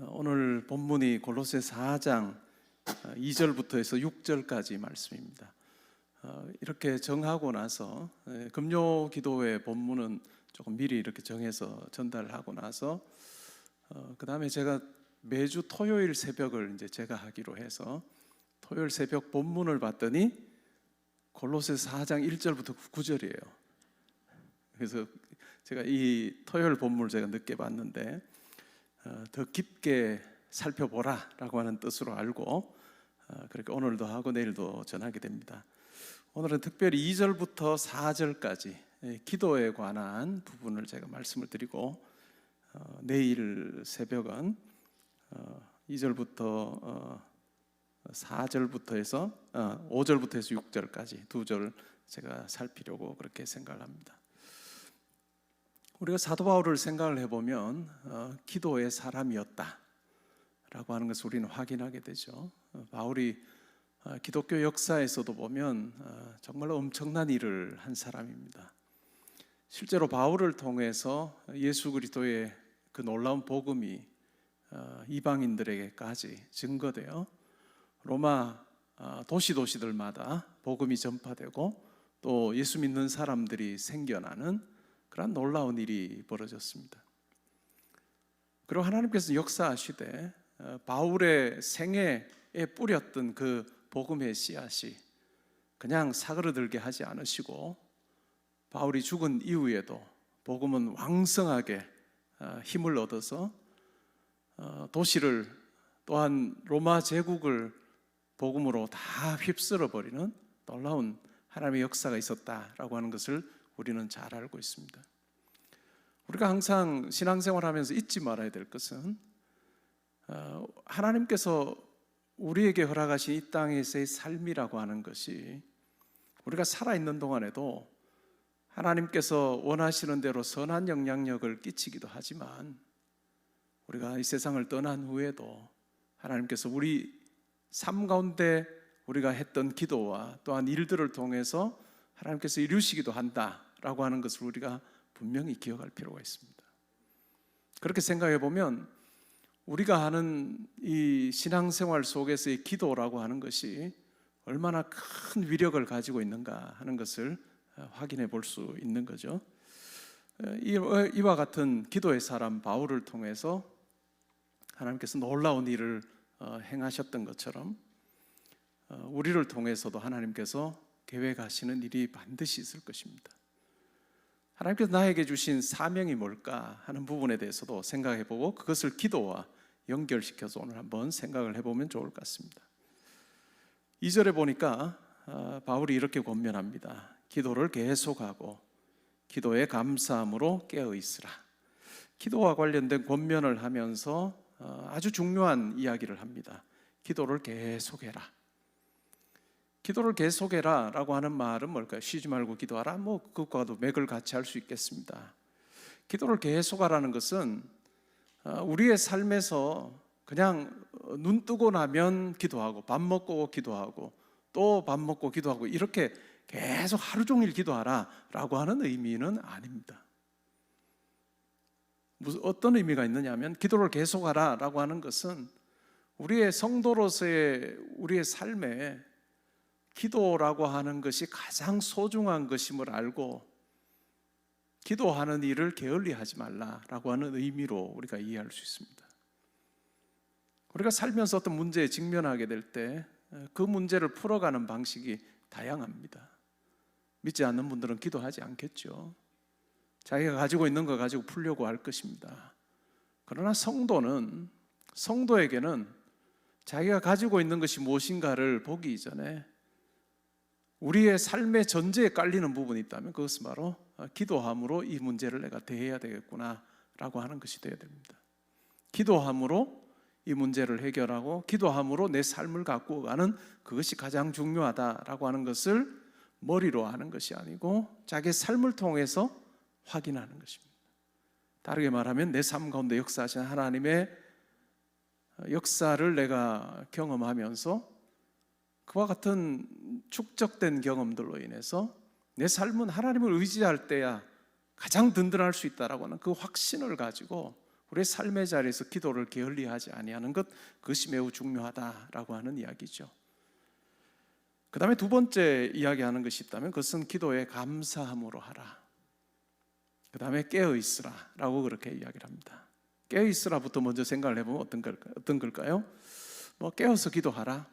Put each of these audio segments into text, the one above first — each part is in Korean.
오늘 본문이 골로새 4장 2절부터 해서 6절까지 말씀입니다. 이렇게 정하고 나서 금요 기도회 본문은 조금 미리 이렇게 정해서 전달하고 나서 그 다음에 제가 매주 토요일 새벽을 이제 제가 하기로 해서 토요일 새벽 본문을 봤더니 골로새 4장 1절부터 9절이에요. 그래서 제가 이 토요일 본문을 제가 늦게 봤는데 더 깊게 살펴보라 라고 하는 뜻으로 알고 그렇게 오늘도 하고 내일도 전하게 됩니다. 오늘은 특별히 2절부터 4절까지 기도에 관한 부분을 제가 말씀을 드리고 내일 새벽은 2절부터 4절부터 해서 5절부터 해서 6절까지 두 절 제가 살피려고 그렇게 생각을 합니다. 우리가 사도 바울을 생각을 해보면 기도의 사람이었다 라고 하는 것을 우리는 확인하게 되죠. 바울이 기독교 역사에서도 보면 정말로 엄청난 일을 한 사람입니다. 실제로 바울을 통해서 예수 그리스도의 그 놀라운 복음이 이방인들에게까지 증거되어 로마 도시들마다 복음이 전파되고 또 예수 믿는 사람들이 생겨나는 그런 놀라운 일이 벌어졌습니다. 그리고 하나님께서 역사하시되 바울의 생애에 뿌렸던 그 복음의 씨앗이 그냥 사그러들게 하지 않으시고 바울이 죽은 이후에도 복음은 왕성하게 힘을 얻어서 도시를 또한 로마 제국을 복음으로 다 휩쓸어 버리는 놀라운 하나님의 역사가 있었다라고 하는 것을 우리는 잘 알고 있습니다. 우리가 항상 신앙생활하면서 잊지 말아야 될 것은 하나님께서 우리에게 허락하신 이 땅에서의 삶이라고 하는 것이 우리가 살아있는 동안에도 하나님께서 원하시는 대로 선한 영향력을 끼치기도 하지만 우리가 이 세상을 떠난 후에도 하나님께서 우리 삶 가운데 우리가 했던 기도와 또한 일들을 통해서 하나님께서 이루시기도 한다라고 하는 것을 우리가 분명히 기억할 필요가 있습니다. 그렇게 생각해 보면 우리가 하는 이 신앙생활 속에서의 기도라고 하는 것이 얼마나 큰 위력을 가지고 있는가 하는 것을 확인해 볼 수 있는 거죠. 이와 같은 기도의 사람 바울을 통해서 하나님께서 놀라운 일을 행하셨던 것처럼 우리를 통해서도 하나님께서 계획하시는 일이 반드시 있을 것입니다. 하나님께서 나에게 주신 사명이 뭘까 하는 부분에 대해서도 생각해보고 그것을 기도와 연결시켜서 오늘 한번 생각을 해보면 좋을 것 같습니다. 2절에 보니까 바울이 이렇게 권면합니다. 기도를 계속하고 기도에 감사함으로 깨어있으라. 기도와 관련된 권면을 하면서 아주 중요한 이야기를 합니다. 기도를 계속해라. 기도를 계속해라 라고 하는 말은 뭘까요? 쉬지 말고 기도하라? 그것과도 맥을 같이 할 수 있겠습니다. 기도를 계속하라는 것은 우리의 삶에서 그냥 눈 뜨고 나면 기도하고 밥 먹고 기도하고 또 밥 먹고 기도하고 이렇게 계속 하루 종일 기도하라 라고 하는 의미는 아닙니다. 어떤 의미가 있느냐 하면 기도를 계속하라 라고 하는 것은 우리의 성도로서의 우리의 삶에 기도라고 하는 것이 가장 소중한 것임을 알고 기도하는 일을 게을리하지 말라라고 하는 의미로 우리가 이해할 수 있습니다. 우리가 살면서 어떤 문제에 직면하게 될 때 그 문제를 풀어가는 방식이 다양합니다. 믿지 않는 분들은 기도하지 않겠죠. 자기가 가지고 있는 거 가지고 풀려고 할 것입니다. 그러나 성도에게는 자기가 가지고 있는 것이 무엇인가를 보기 이전에 우리의 삶의 전제에 깔리는 부분이 있다면 그것은 바로 기도함으로 이 문제를 내가 대해야 되겠구나 라고 하는 것이 되어야 됩니다. 기도함으로 이 문제를 해결하고 기도함으로 내 삶을 가꾸어 가는 그것이 가장 중요하다라고 하는 것을 머리로 하는 것이 아니고 자기의 삶을 통해서 확인하는 것입니다. 다르게 말하면 내 삶 가운데 역사하신 하나님의 역사를 내가 경험하면서 그와 같은 축적된 경험들로 인해서 내 삶은 하나님을 의지할 때야 가장 든든할 수 있다라고 하는 그 확신을 가지고 우리의 삶의 자리에서 기도를 게을리하지 아니하는 것, 그것이 매우 중요하다라고 하는 이야기죠. 그 다음에 두 번째 이야기하는 것이 있다면 그것은 기도에 감사함으로 하라. 그 다음에 깨어있으라 라고 그렇게 이야기를 합니다. 깨어있으라부터 먼저 생각을 해보면 어떤 걸까요? 뭐 깨어서 기도하라.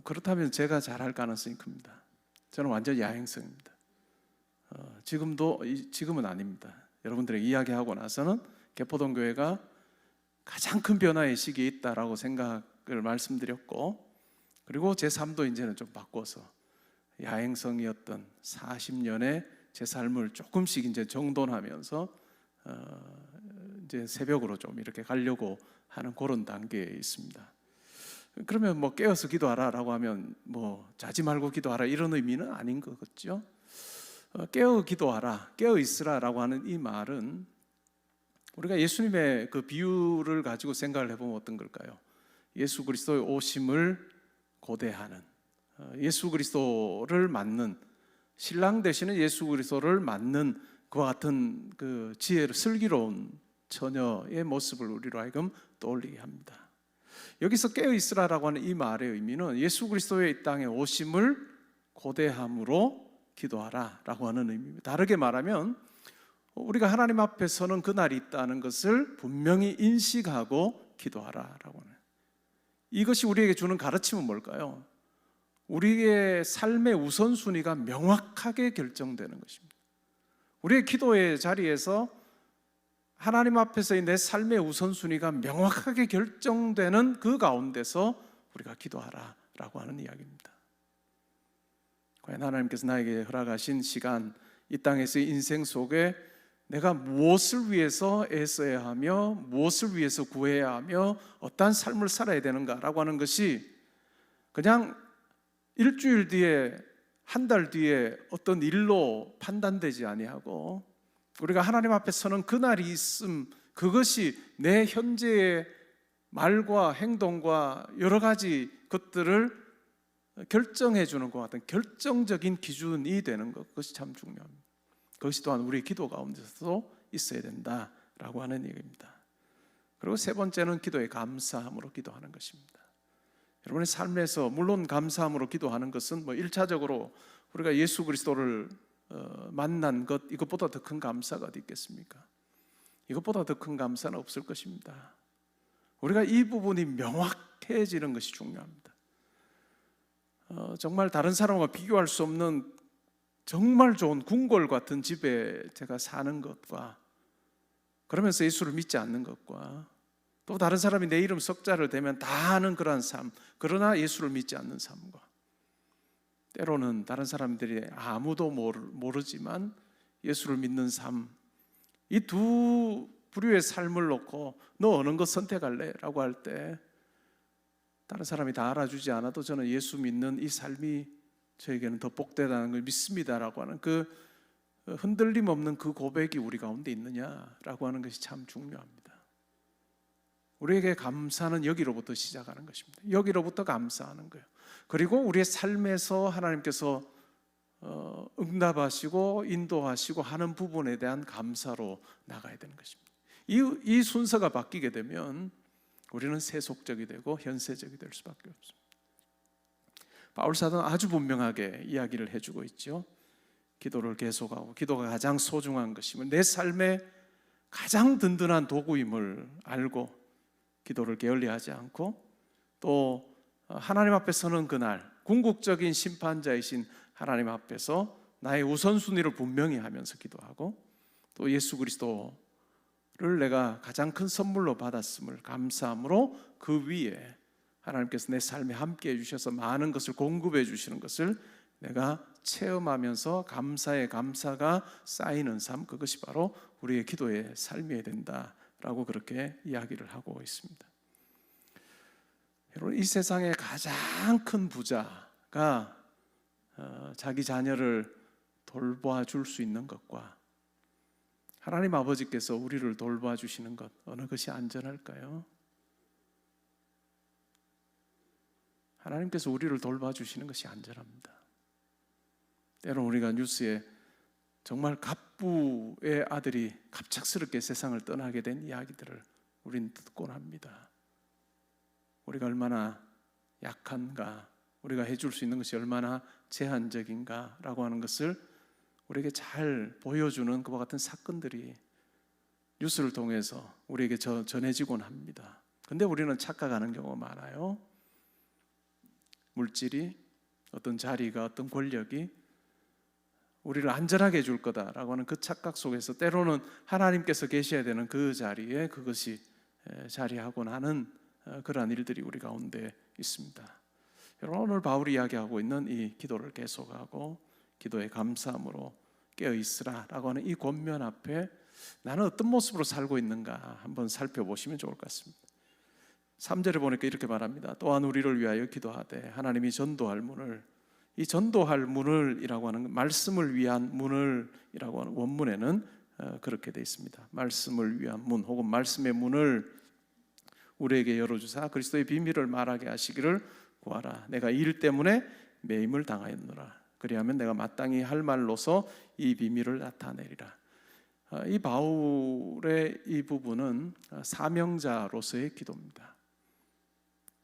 그렇다면 제가 잘할 가능성이 큽니다. 저는 완전 야행성입니다. 지금은 아닙니다. 여러분들에게 이야기하고 나서는 개포동교회가 가장 큰 변화의 시기에 있다라고 생각을 말씀드렸고, 그리고 제 삶도 이제는 좀 바꿔서 야행성이었던 40년의 제 삶을 조금씩 이제 정돈하면서 이제 새벽으로 좀 이렇게 가려고 하는 그런 단계에 있습니다. 그러면 뭐 깨어서 기도하라라고 하면 뭐 자지 말고 기도하라 이런 의미는 아닌 것 같죠. 깨어 기도하라, 깨어 있으라라고 하는 이 말은 우리가 예수님의 그 비유를 가지고 생각을 해보면 어떤 걸까요? 예수 그리스도의 오심을 고대하는, 예수 그리스도를 맞는, 신랑 되시는 예수 그리스도를 맞는 그와 같은 그 지혜로 슬기로운 처녀의 모습을 우리로 하여금 떠올리게 합니다. 여기서 깨어 있으라라고 하는 이 말의 의미는 예수 그리스도의 이 땅에 오심을 고대함으로 기도하라라고 하는 의미입니다. 다르게 말하면 우리가 하나님 앞에 서는 그날이 있다는 것을 분명히 인식하고 기도하라라고 하는, 이것이 우리에게 주는 가르침은 뭘까요? 우리의 삶의 우선순위가 명확하게 결정되는 것입니다. 우리의 기도의 자리에서 하나님 앞에서의 내 삶의 우선순위가 명확하게 결정되는 그 가운데서 우리가 기도하라라고 하는 이야기입니다. 과연 하나님께서 나에게 허락하신 시간, 이 땅에서의 인생 속에 내가 무엇을 위해서 애써야 하며 무엇을 위해서 구해야 하며 어떠한 삶을 살아야 되는가라고 하는 것이 그냥 일주일 뒤에, 한 달 뒤에 어떤 일로 판단되지 아니하고 우리가 하나님 앞에 서는 그날이 있음, 그것이 내 현재의 말과 행동과 여러 가지 것들을 결정해 주는 것 같은 결정적인 기준이 되는 것, 그것이 참 중요합니다. 그것이 또한 우리의 기도 가운데서도 있어야 된다라고 하는 얘기입니다. 그리고 세 번째는 기도에 감사함으로 기도하는 것입니다. 여러분의 삶에서 물론 감사함으로 기도하는 것은 뭐 1차적으로 우리가 예수 그리스도를 만난 것, 이것보다 더 큰 감사가 어디 있겠습니까? 이것보다 더 큰 감사는 없을 것입니다. 우리가 이 부분이 명확해지는 것이 중요합니다. 정말 다른 사람과 비교할 수 없는 정말 좋은 궁궐 같은 집에 제가 사는 것과, 그러면서 예수를 믿지 않는 것과, 또 다른 사람이 내 이름 석자를 대면 다 아는 그러한 삶, 그러나 예수를 믿지 않는 삶과, 때로는 다른 사람들이 아무도 모르지만 예수를 믿는 삶, 이 두 부류의 삶을 놓고 너 어느 것 선택할래? 라고 할 때 다른 사람이 다 알아주지 않아도 저는 예수 믿는 이 삶이 저에게는 더 복되다는 걸 믿습니다라고 하는 그 흔들림 없는 그 고백이 우리 가운데 있느냐라고 하는 것이 참 중요합니다. 우리에게 감사는 여기로부터 시작하는 것입니다. 여기로부터 감사하는 거예요. 그리고 우리의 삶에서 하나님께서 응답하시고 인도하시고 하는 부분에 대한 감사로 나가야 되는 것입니다. 이 순서가 바뀌게 되면 우리는 세속적이 되고 현세적이 될 수밖에 없습니다. 바울 사도는 아주 분명하게 이야기를 해주고 있죠. 기도를 계속하고 기도가 가장 소중한 것임을, 내 삶의 가장 든든한 도구임을 알고 기도를 게을리하지 않고, 또 하나님 앞에 서는 그날 궁극적인 심판자이신 하나님 앞에서 나의 우선순위를 분명히 하면서 기도하고, 또 예수 그리스도를 내가 가장 큰 선물로 받았음을 감사함으로 그 위에 하나님께서 내 삶에 함께 해주셔서 많은 것을 공급해 주시는 것을 내가 체험하면서 감사의 감사가 쌓이는 삶, 그것이 바로 우리의 기도의 삶이어야 된다라고 그렇게 이야기를 하고 있습니다. 여러분, 이 세상의 가장 큰 부자가 자기 자녀를 돌봐줄 수 있는 것과 하나님 아버지께서 우리를 돌봐주시는 것, 어느 것이 안전할까요? 하나님께서 우리를 돌봐주시는 것이 안전합니다. 때론 우리가 뉴스에 정말 갑부의 아들이 갑작스럽게 세상을 떠나게 된 이야기들을 우리는 듣곤 합니다. 우리가 얼마나 약한가, 우리가 해줄 수 있는 것이 얼마나 제한적인가라고 하는 것을 우리에게 잘 보여주는 그와 같은 사건들이 뉴스를 통해서 우리에게 전해지곤 합니다. 근데 우리는 착각하는 경우가 많아요. 물질이, 어떤 자리가, 어떤 권력이 우리를 안전하게 해줄 거다라고 하는 그 착각 속에서 때로는 하나님께서 계셔야 되는 그 자리에 그것이 자리하곤 하는 그러한 일들이 우리 가운데 있습니다. 여러분, 오늘 바울이 이야기하고 있는 이 기도를 계속하고 기도의 감사함으로 깨어있으라라고 하는 이 권면 앞에 나는 어떤 모습으로 살고 있는가 한번 살펴보시면 좋을 것 같습니다. 3절에 보니까 이렇게 말합니다. 또한 우리를 위하여 기도하되 하나님이 전도할 문을, 이 전도할 문을 이라고 하는 말씀을 위한 문을 이라고 하는 원문에는 그렇게 되어 있습니다. 말씀을 위한 문 혹은 말씀의 문을 우리에게 열어주사 그리스도의 비밀을 말하게 하시기를 구하라. 내가 이 일 때문에 매임을 당하였노라. 그리하면 내가 마땅히 할 말로서 이 비밀을 나타내리라. 이 바울의 이 부분은 사명자로서의 기도입니다.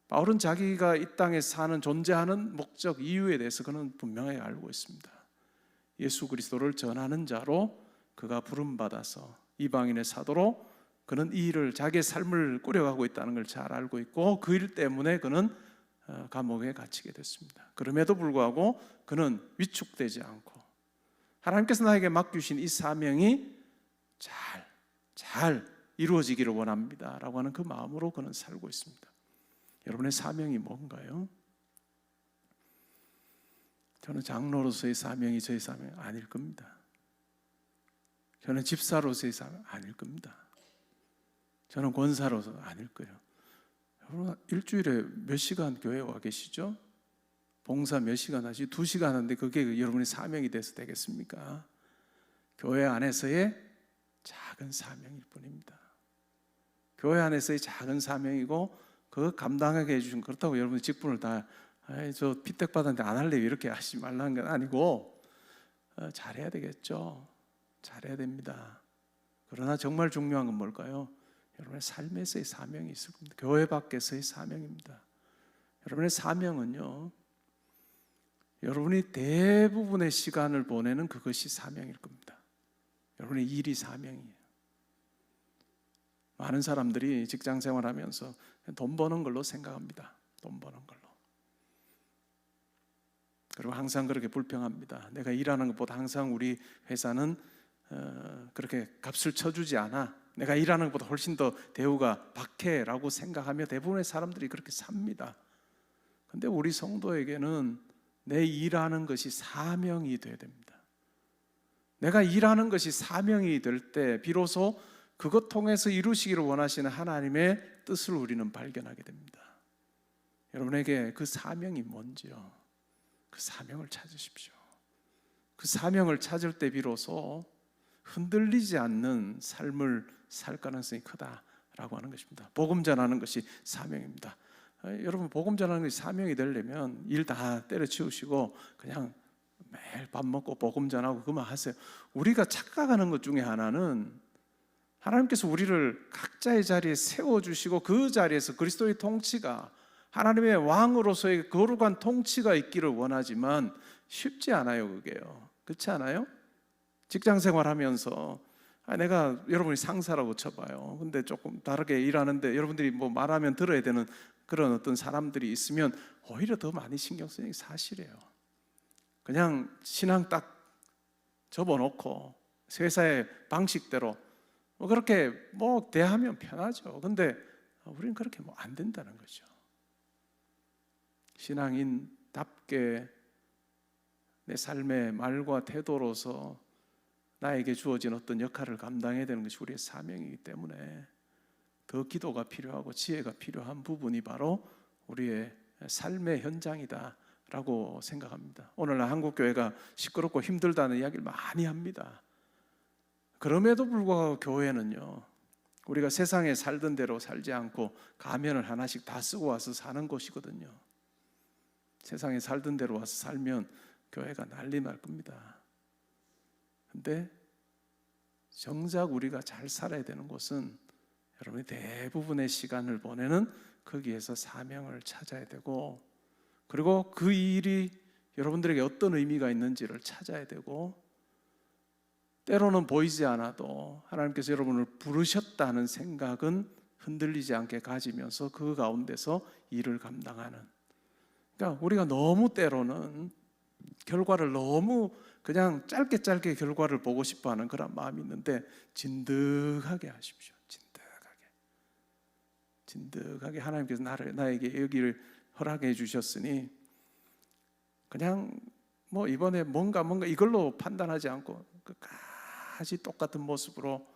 바울은 자기가 이 땅에 사는 존재하는 목적, 이유에 대해서 그는 분명하게 알고 있습니다. 예수 그리스도를 전하는 자로 그가 부름받아서 이방인의 사도로 그는 이 일을, 자기의 삶을 꾸려가고 있다는 걸 잘 알고 있고 그 일 때문에 그는 감옥에 갇히게 됐습니다. 그럼에도 불구하고 그는 위축되지 않고 하나님께서 나에게 맡기신 이 사명이 잘 이루어지기를 원합니다 라고 하는 그 마음으로 그는 살고 있습니다. 여러분의 사명이 뭔가요? 저는 장로로서의 사명이 저의 사명이 아닐 겁니다. 저는 집사로서의 사명이 아닐 겁니다. 저는 권사로서 아닐 거예요. 여러분, 일주일에 몇 시간 교회에 와 계시죠? 봉사 몇 시간 하시? 2시간 하는데 그게 여러분의 사명이 돼서 되겠습니까? 교회 안에서의 작은 사명일 뿐입니다. 교회 안에서의 작은 사명이고 그거 감당하게 해주신, 그렇다고 여러분 직분을 다 저 피택 받았는데 안 할래요 이렇게 하시지 말라는 건 아니고 잘해야 되겠죠. 잘해야 됩니다. 그러나 정말 중요한 건 뭘까요? 여러분의 삶에서의 사명이 있을 겁니다. 교회 밖에서의 사명입니다. 여러분의 사명은요, 여러분이 대부분의 시간을 보내는 그것이 사명일 겁니다. 여러분의 일이 사명이에요. 많은 사람들이 직장 생활하면서 돈 버는 걸로 생각합니다. 돈 버는 걸로. 그리고 항상 그렇게 불평합니다. 내가 일하는 것보다 항상 우리 회사는 그렇게 값을 쳐주지 않아. 내가 일하는 것보다 훨씬 더 대우가 박해라고 생각하며 대부분의 사람들이 그렇게 삽니다. 근데 우리 성도에게는 내 일하는 것이 사명이 돼야 됩니다. 내가 일하는 것이 사명이 될 때 비로소 그것 통해서 이루시기를 원하시는 하나님의 뜻을 우리는 발견하게 됩니다. 여러분에게 그 사명이 뭔지요? 그 사명을 찾으십시오. 그 사명을 찾을 때 비로소 흔들리지 않는 삶을 살 가능성이 크다라고 하는 것입니다. 복음 전하는 것이 사명입니다. 여러분, 복음 전하는 것이 사명이 되려면 일 다 때려치우시고 그냥 매일 밥 먹고 복음 전하고 그만 하세요. 우리가 착각하는 것 중에 하나는 하나님께서 우리를 각자의 자리에 세워주시고 그 자리에서 그리스도의 통치가, 하나님의 왕으로서의 거룩한 통치가 있기를 원하지만 쉽지 않아요. 그게요. 그렇지 않아요? 직장 생활하면서 내가 여러분이 상사라고 쳐봐요. 근데 조금 다르게 일하는데 여러분들이 뭐 말하면 들어야 되는 그런 어떤 사람들이 있으면 오히려 더 많이 신경 쓰는 게 사실이에요. 그냥 신앙 딱 접어놓고 회사의 방식대로 그렇게 뭐 대하면 편하죠. 근데 우리는 그렇게 뭐 안 된다는 거죠. 신앙인답게 내 삶의 말과 태도로서 나에게 주어진 어떤 역할을 감당해야 되는 것이 우리의 사명이기 때문에 더 기도가 필요하고 지혜가 필요한 부분이 바로 우리의 삶의 현장이다라고 생각합니다. 오늘날 한국교회가 시끄럽고 힘들다는 이야기를 많이 합니다. 그럼에도 불구하고 교회는요, 우리가 세상에 살던 대로 살지 않고 가면을 하나씩 다 쓰고 와서 사는 곳이거든요. 세상에 살던 대로 와서 살면 교회가 난리 날 겁니다. 근데 정작 우리가 잘 살아야 되는 곳은 여러분이 대부분의 시간을 보내는 거기에서 사명을 찾아야 되고, 그리고 그 일이 여러분들에게 어떤 의미가 있는지를 찾아야 되고, 때로는 보이지 않아도 하나님께서 여러분을 부르셨다는 생각은 흔들리지 않게 가지면서 그 가운데서 일을 감당하는, 그러니까 우리가 너무 때로는 결과를 너무 그냥 짧게 결과를 보고 싶어하는 그런 마음이 있는데, 진득하게 하십시오. 진득하게 하나님께서 나에게 여기를 허락해 주셨으니 그냥 뭐 이번에 뭔가 이걸로 판단하지 않고 끝까지 똑같은 모습으로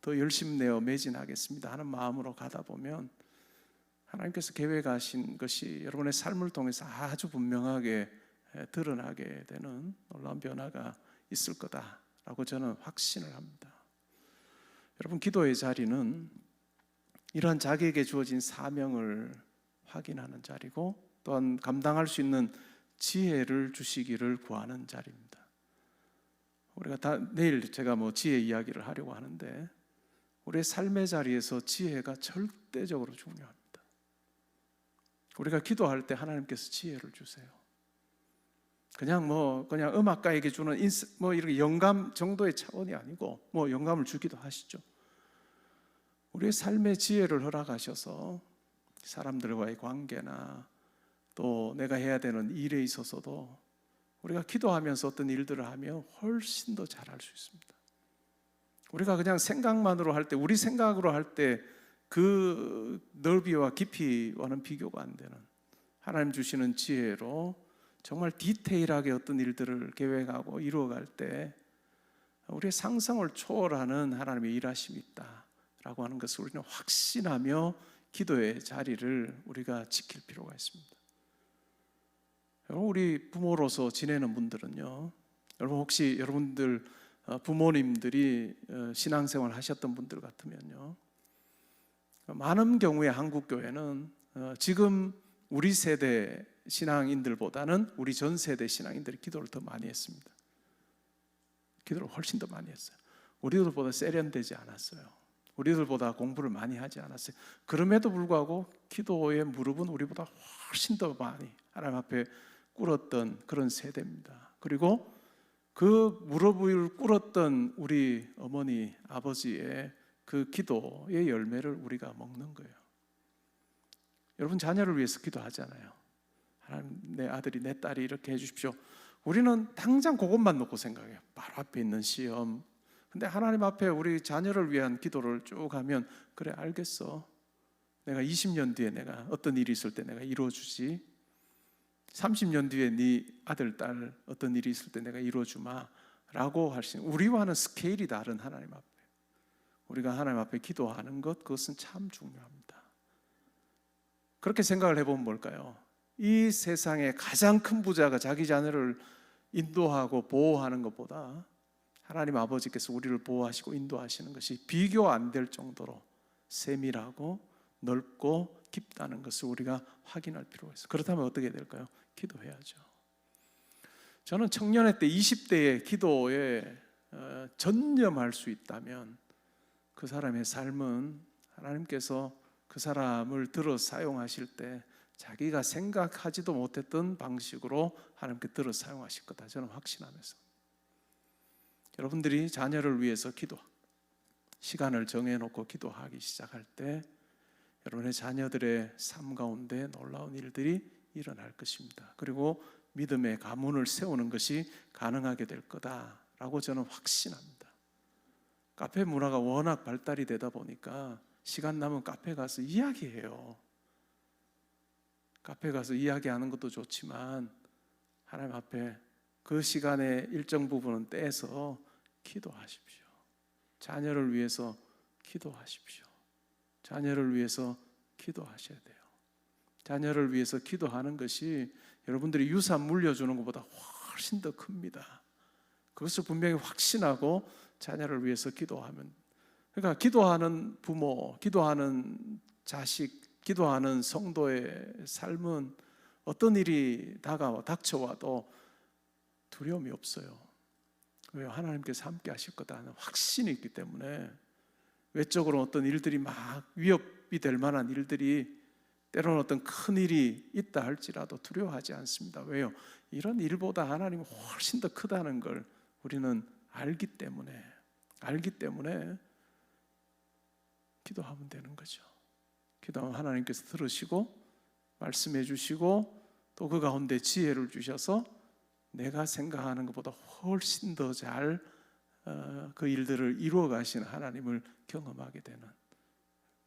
더 열심히 내어 매진하겠습니다 하는 마음으로 가다 보면 하나님께서 계획하신 것이 여러분의 삶을 통해서 아주 분명하게 드러나게 되는 놀라운 변화가 있을 거다라고 저는 확신을 합니다. 여러분, 기도의 자리는 이러한 자기에게 주어진 사명을 확인하는 자리고, 또한 감당할 수 있는 지혜를 주시기를 구하는 자리입니다. 우리가 내일 제가 지혜 이야기를 하려고 하는데, 우리의 삶의 자리에서 지혜가 절대적으로 중요합니다. 우리가 기도할 때 하나님께서 지혜를 주세요. 그냥 음악가에게 주는 이렇게 영감 정도의 차원이 아니고 영감을 주기도 하시죠. 우리의 삶의 지혜를 허락하셔서 사람들과의 관계나 또 내가 해야 되는 일에 있어서도 우리가 기도하면서 어떤 일들을 하면 훨씬 더 잘할 수 있습니다. 우리가 그냥 생각만으로 할 때, 우리 생각으로 할 때 그 넓이와 깊이와는 비교가 안 되는 하나님 주시는 지혜로 정말 디테일하게 어떤 일들을 계획하고 이루어갈 때 우리의 상상을 초월하는 하나님의 일하심이 있다라고 하는 것을 우리는 확신하며 기도의 자리를 우리가 지킬 필요가 있습니다. 여러분, 우리 부모로서 지내는 분들은요, 여러분 혹시 여러분들 부모님들이 신앙생활 하셨던 분들 같으면요, 많은 경우에 한국 교회는 지금 우리 세대 신앙인들보다는 우리 전 세대 신앙인들이 기도를 더 많이 했습니다. 기도를 훨씬 더 많이 했어요. 우리들보다 세련되지 않았어요. 우리들보다 공부를 많이 하지 않았어요. 그럼에도 불구하고 기도의 무릎은 우리보다 훨씬 더 많이 하나님 앞에 꿇었던 그런 세대입니다. 그리고 그 무릎을 꿇었던 우리 어머니, 아버지의 그 기도의 열매를 우리가 먹는 거예요. 여러분, 자녀를 위해서 기도하잖아요. 하나님, 내 아들이 내 딸이 이렇게 해주십시오. 우리는 당장 그것만 놓고 생각해요. 바로 앞에 있는 시험. 근데 하나님 앞에 우리 자녀를 위한 기도를 쭉 하면, 그래 알겠어, 내가 20년 뒤에 내가 어떤 일이 있을 때 내가 이루어주지, 30년 뒤에 네 아들, 딸 어떤 일이 있을 때 내가 이루어주마 라고 하신, 우리와는 스케일이 다른 하나님 앞에 우리가 하나님 앞에 기도하는 것, 그것은 참 중요합니다. 그렇게 생각을 해보면 뭘까요? 이 세상에 가장 큰 부자가 자기 자녀를 인도하고 보호하는 것보다 하나님 아버지께서 우리를 보호하시고 인도하시는 것이 비교 안 될 정도로 세밀하고 넓고 깊다는 것을 우리가 확인할 필요가 있어요. 그렇다면 어떻게 될까요? 기도해야죠. 저는 청년의 때 20대의 기도에 전념할 수 있다면 그 사람의 삶은 하나님께서 그 사람을 들어 사용하실 때 자기가 생각하지도 못했던 방식으로 하나님께 들어 사용하실 거다, 저는 확신하면서. 여러분들이 자녀를 위해서 시간을 정해놓고 기도하기 시작할 때 여러분의 자녀들의 삶 가운데 놀라운 일들이 일어날 것입니다. 그리고 믿음의 가문을 세우는 것이 가능하게 될 거다라고 저는 확신합니다. 카페 문화가 워낙 발달이 되다 보니까 시간 나면 카페 가서 이야기해요. 카페 가서 이야기하는 것도 좋지만 하나님 앞에 그 시간의 일정 부분은 떼서 기도하십시오. 자녀를 위해서 기도하십시오. 자녀를 위해서 기도하셔야 돼요. 자녀를 위해서 기도하는 것이 여러분들이 유산 물려주는 것보다 훨씬 더 큽니다. 그것을 분명히 확신하고 자녀를 위해서 기도하면, 그러니까 기도하는 부모, 기도하는 자식, 기도하는 성도의 삶은 어떤 일이 닥쳐와도 두려움이 없어요. 왜? 하나님께서 함께 하실 거다 하는 확신이 있기 때문에 외적으로 어떤 일들이 막 위협이 될 만한 일들이 때로는 어떤 큰 일이 있다 할지라도 두려워하지 않습니다. 왜요? 이런 일보다 하나님은 훨씬 더 크다는 걸 우리는 알기 때문에 기도하면 되는 거죠. 기도하면 하나님께서 들으시고 말씀해 주시고 또 그 가운데 지혜를 주셔서 내가 생각하는 것보다 훨씬 더 잘 그 일들을 이루어 가시는 하나님을 경험하게 되는.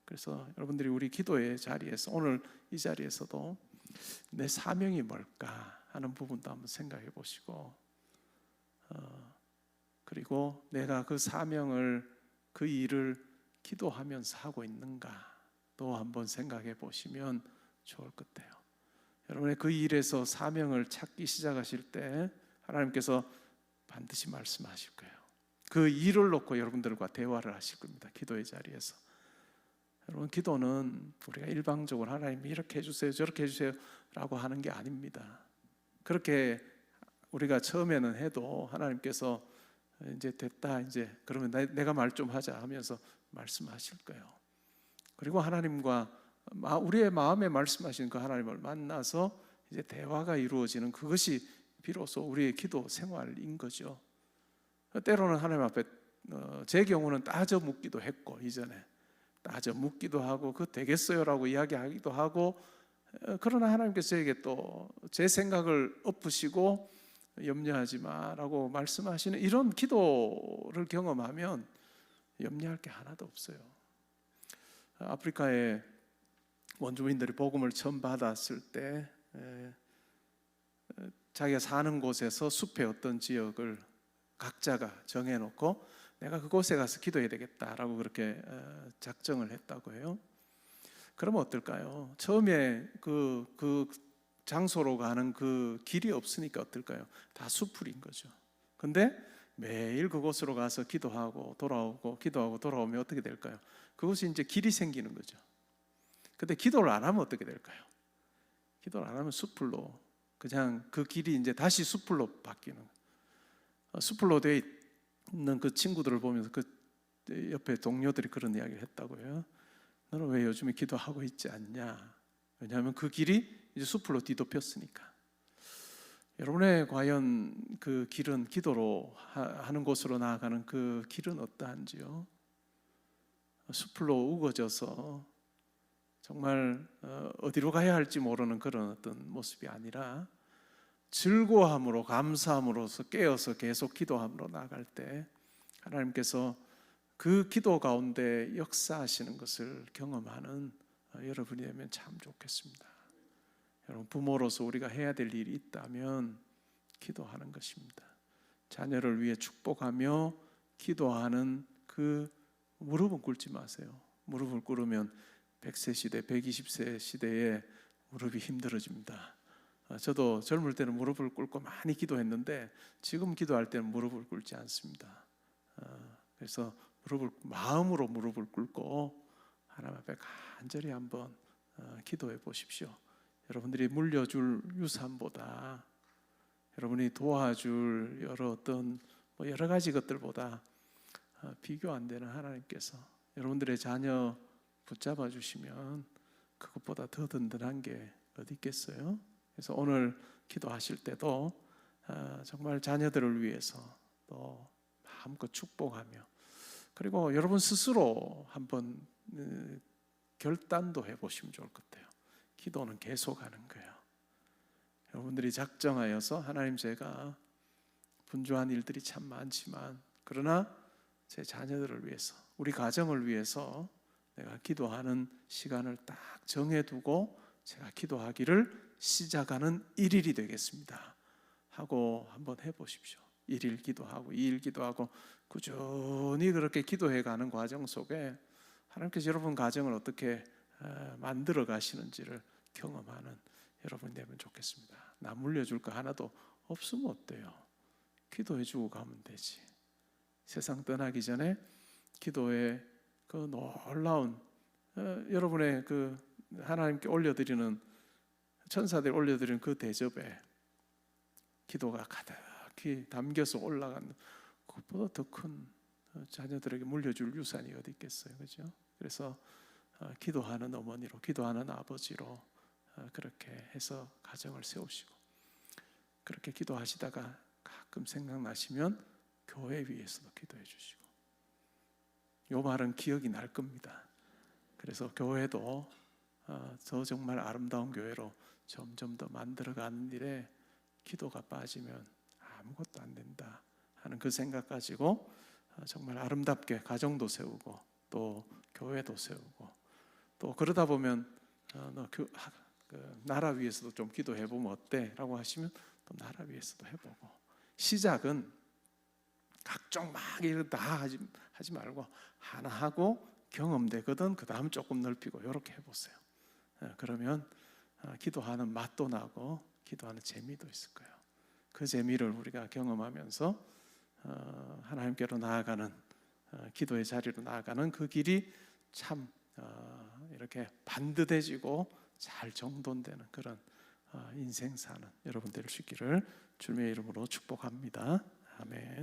그래서 여러분들이 우리 기도의 자리에서 오늘 이 자리에서도 내 사명이 뭘까 하는 부분도 한번 생각해 보시고 그리고 내가 그 사명을 그 일을 기도하면서 하고 있는가 또 한번 생각해 보시면 좋을 것 같아요. 여러분의 그 일에서 사명을 찾기 시작하실 때 하나님께서 반드시 말씀하실 거예요. 그 일을 놓고 여러분들과 대화를 하실 겁니다. 기도의 자리에서. 여러분, 기도는 우리가 일방적으로 하나님이 이렇게 해주세요 저렇게 해주세요 라고 하는 게 아닙니다. 그렇게 우리가 처음에는 해도 하나님께서 이제 됐다 이제 그러면 내가 말 좀 하자 하면서 말씀하실 거예요. 그리고 하나님과 우리의 마음에 말씀하시는 그 하나님을 만나서 이제 대화가 이루어지는 그것이 비로소 우리의 기도 생활인 거죠. 때로는 하나님 앞에 제 경우는 따져 묻기도 했고 이전에 따져 묻기도 하고 그 되겠어요라고 이야기하기도 하고 그러나 하나님께서 저에게 또 제 생각을 엎으시고 염려하지 마라고 말씀하시는 이런 기도를 경험하면 염려할 게 하나도 없어요. 아프리카의 원주민들이 복음을 처음 받았을 때 자기가 사는 곳에서 숲의 어떤 지역을 각자가 정해놓고 내가 그곳에 가서 기도해야 되겠다라고 그렇게 작정을 했다고 해요. 그러면 어떨까요? 처음에 그 장소로 가는 그 길이 없으니까 어떨까요? 다 수풀인 거죠. 근데 매일 그곳으로 가서 기도하고 돌아오고 기도하고 돌아오면 어떻게 될까요? 그곳이 이제 길이 생기는 거죠. 근데 기도를 안 하면 어떻게 될까요? 기도를 안 하면 수풀로 그냥 그 길이 이제 다시 수풀로 바뀌는. 수풀로 되어 있는 그 친구들을 보면서 그 옆에 동료들이 그런 이야기를 했다고 해요. 너는 왜 요즘에 기도하고 있지 않냐? 왜냐하면 그 길이 이제 수풀로 뒤덮였으니까. 여러분의 과연 그 길은 기도로 하는 곳으로 나아가는 그 길은 어떠한지요? 수풀로 우거져서 정말 어디로 가야 할지 모르는 그런 어떤 모습이 아니라 즐거움으로 감사함으로써 깨어서 계속 기도함으로 나아갈 때 하나님께서 그 기도 가운데 역사하시는 것을 경험하는 여러분이 되면 참 좋겠습니다. 여러분, 부모로서 우리가 해야 될 일이 있다면 기도하는 것입니다. 자녀를 위해 축복하며 기도하는 그 무릎은 꿇지 마세요. 무릎을 꿇으면 100세 시대, 120세 시대에 무릎이 힘들어집니다. 저도 젊을 때는 무릎을 꿇고 많이 기도했는데 지금 기도할 때는 무릎을 꿇지 않습니다. 그래서 마음으로 무릎을 꿇고 하나님 앞에 간절히 한번 기도해 보십시오. 여러분들이 물려줄 유산보다 여러분이 도와줄 여러 가지 것들보다 비교 안 되는 하나님께서 여러분들의 자녀 붙잡아 주시면 그것보다 더 든든한 게 어디 있겠어요? 그래서 오늘 기도하실 때도 정말 자녀들을 위해서 또 마음껏 축복하며 그리고 여러분 스스로 한번 결단도 해보시면 좋을 것 같아요. 기도는 계속하는 거예요. 여러분들이 작정하여서 하나님, 제가 분주한 일들이 참 많지만 그러나 제 자녀들을 위해서, 우리 가정을 위해서 내가 기도하는 시간을 딱 정해두고 제가 기도하기를 시작하는 1일이 되겠습니다 하고 한번 해보십시오. 1일 기도하고 2일 기도하고 꾸준히 그렇게 기도해가는 과정 속에 하나님께서 여러분 가정을 어떻게 만들어 가시는지를 경험하는 여러분이 되면 좋겠습니다. 나 물려줄 거 하나도 없으면 어때요? 기도해주고 가면 되지. 세상 떠나기 전에 기도의 그 놀라운 여러분의 그 하나님께 올려드리는, 천사들이 올려드리는 그 대접에 기도가 가득히 담겨서 올라가는 그것보다 더 큰 자녀들에게 물려줄 유산이 어디 있겠어요, 그죠? 그래서 기도하는 어머니로, 기도하는 아버지로 그렇게 해서 가정을 세우시고, 그렇게 기도하시다가 가끔 생각나시면 교회 위에서도 기도해 주시고, 요 말은 기억이 날 겁니다. 그래서 교회도 저 정말 아름다운 교회로 점점 더 만들어가는 일에 기도가 빠지면 아무것도 안 된다 하는 그 생각 가지고 정말 아름답게 가정도 세우고 또 교회도 세우고, 또 그러다 보면 나라 위에서도 좀 기도해 보면 어때? 라고 하시면 또 나라 위에서도 해보고, 시작은 각종 막 이런 다 하지 말고 하나 하고 경험되거든 그 다음 조금 넓히고 이렇게 해보세요. 그러면 기도하는 맛도 나고 기도하는 재미도 있을 거예요. 그 재미를 우리가 경험하면서 하나님께로 나아가는, 기도의 자리로 나아가는 그 길이 참 이렇게 반듯해지고 잘 정돈되는 그런 인생 사는 여러분 될 수 있기를 주님의 이름으로 축복합니다. 아멘.